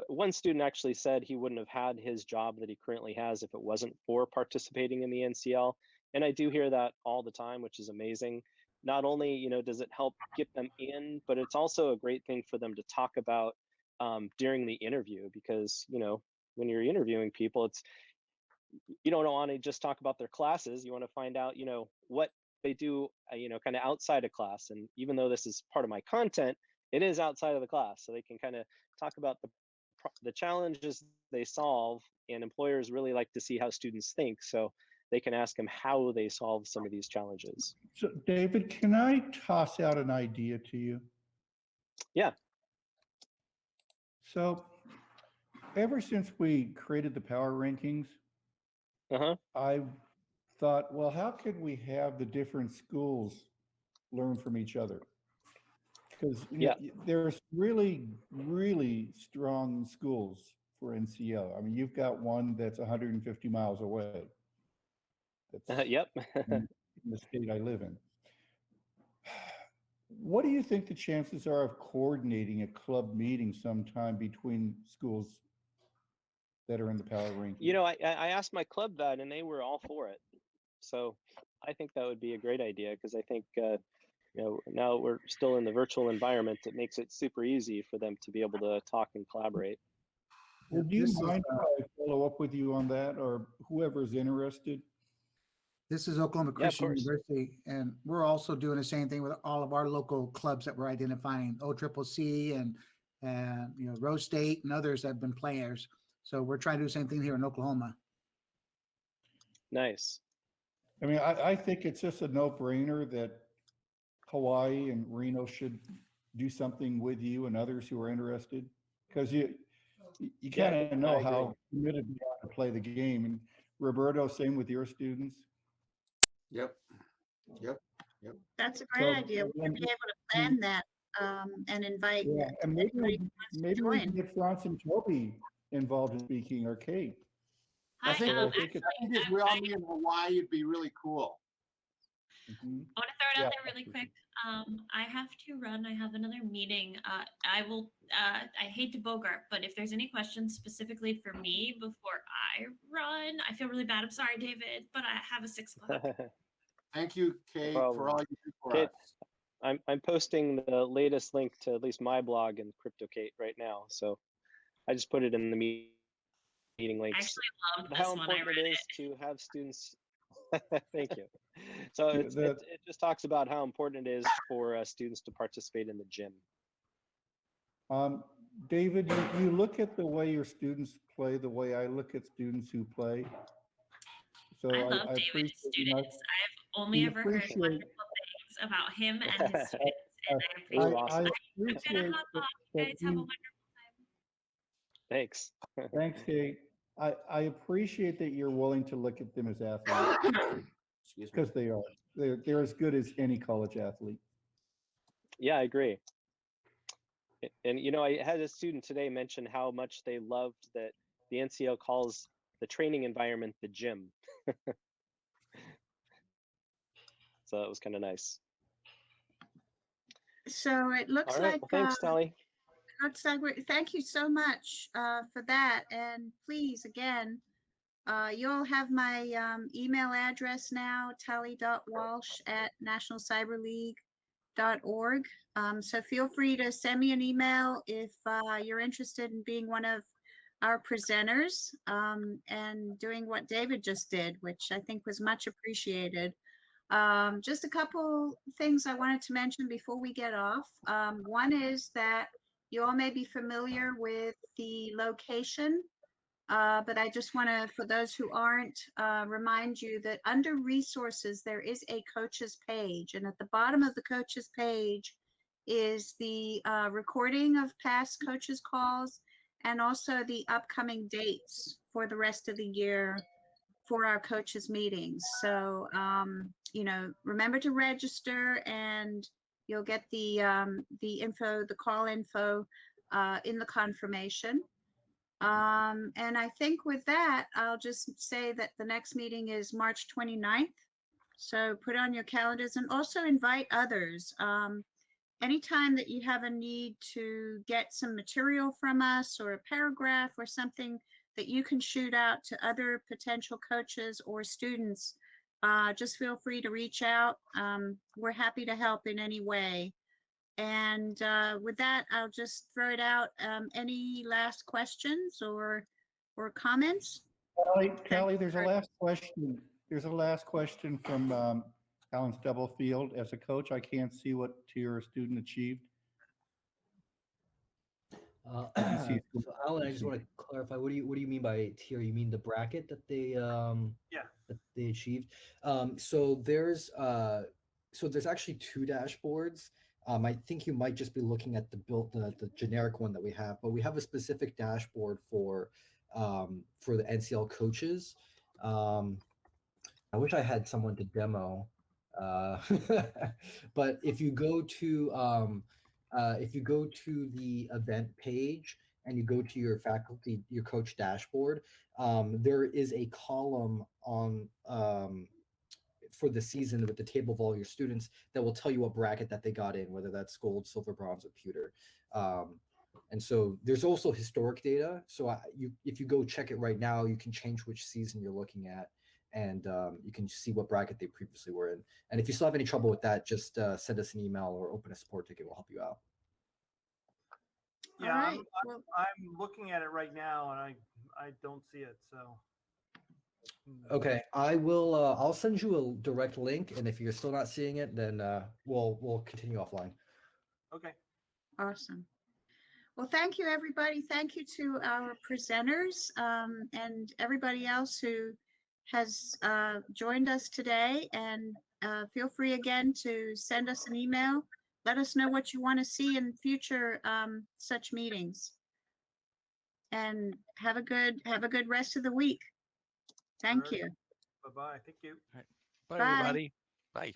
one student actually said he wouldn't have had his job that he currently has if it wasn't for participating in the NCL. And I do hear that all the time, which is amazing. Not only, does it help get them in, but it's also a great thing for them to talk about during the interview, because, when you're interviewing people, you don't want to just talk about their classes. You want to find out, what they do, kind of outside of class. And even though this is part of my content, it is outside of the class. So they can kind of talk about the challenges they solve, and employers really like to see how students think. So they can ask them how they solve some of these challenges. So David, can I toss out an idea to you? Yeah. So ever since we created the power rankings, I thought, well, how could we have the different schools learn from each other? Because there's really, really strong schools for NCL. I mean, you've got one that's 150 miles away. That's yep. in the state I live in. What do you think the chances are of coordinating a club meeting sometime between schools that are in the power rankings? I asked my club that, and they were all for it. So I think that would be a great idea, because I think now we're still in the virtual environment. It makes it super easy for them to be able to talk and collaborate. Would you mind if I follow up with you on that, or whoever's interested? This is Oklahoma Christian University, and we're also doing the same thing with all of our local clubs that we're identifying, OCCC and Rose State and others that have been players. So we're trying to do the same thing here in Oklahoma. Nice. I mean, I think it's just a no-brainer that Hawaii and Reno should do something with you and others who are interested, because you kind of know how committed we are to play the game. And Roberto, same with your students. Yep. That's a great idea. We're going to be able to plan that and invite. Yeah, and maybe we join. can get France and Toby involved in speaking, or Kate. I think if we all meet in Hawaii, it'd be really cool. I want to throw it out there really quick. I have to run. I have another meeting. I hate to bogart, but if there's any questions specifically for me before I run, I feel really bad. I'm sorry, David, but I have a 6 o'clock. Thank you, Kate, for all you do for Kate, us. I'm posting the latest link to at least my blog in CryptoKate right now. So I just put it in the meeting links. I actually loved this how one. I important read it is to have students. Thank you. So it just talks about how important it is for students to participate in the gym. David, you look at the way your students play the way I look at students who play. So I love David's students. I've only ever heard wonderful things about him and his students, and I appreciate it. I'm gonna hop off. You guys have a wonderful time. Thanks. Thanks, Kate. I appreciate that you're willing to look at them as athletes, because they are. They're as good as any college athlete. Yeah, I agree. And I had a student today mention how much they loved that the NCL calls the training environment the gym. So that was kind of nice. So it looks All right. like. Well, thanks, Tally. Looks like thank you so much for that. And please, again, you'll have my email address now, tally.walsh@nationalcyberleague.org. So feel free to send me an email if you're interested in being one of our presenters and doing what David just did, which I think was much appreciated. Just a couple things I wanted to mention before we get off. One is that you all may be familiar with the location, but I just want to, for those who aren't, remind you that under resources, there is a coaches page. And at the bottom of the coaches page is the recording of past coaches calls and also the upcoming dates for the rest of the year for our coaches meetings. So, remember to register, and you'll get the info, the call info in the confirmation. And I think with that, I'll just say that the next meeting is March 29th. So put on your calendars and also invite others. Anytime that you have a need to get some material from us or a paragraph or something that you can shoot out to other potential coaches or students, just feel free to reach out. We're happy to help in any way. And with that, I'll just throw it out. Any last questions or comments? Callie, there's a last question. There's a last question from Alan Stubblefield. As a coach, I can't see what tier a student achieved. So Alan, I just want to clarify. What do you mean by tier? You mean the bracket that they Yeah. that they achieved? So there's actually two dashboards. I think you might just be looking at the generic one that we have, but we have a specific dashboard for the NCL coaches. I wish I had someone to demo, but if you go to the event page and you go to your faculty, your coach dashboard, there is a column on for the season with the table of all your students that will tell you what bracket that they got in, whether that's gold, silver, bronze, or pewter. And so there's also historic data. So if you go check it right now, you can change which season you're looking at, and you can see what bracket they previously were in. And if you still have any trouble with that, just send us an email or open a support ticket. We'll help you out. Yeah, All right. Well, I'm looking at it right now, and I don't see it. So. Okay, I'll send you a direct link, and if you're still not seeing it, then we'll continue offline. Okay. awesome. Well, thank you, everybody. Thank you to our presenters and everybody else who has joined us today. And feel free again to send us an email. Let us know what you want to see in future such meetings. And have a good rest of the week. Thank All right. you. Bye-bye. Thank you. Bye, Bye. everybody. Bye.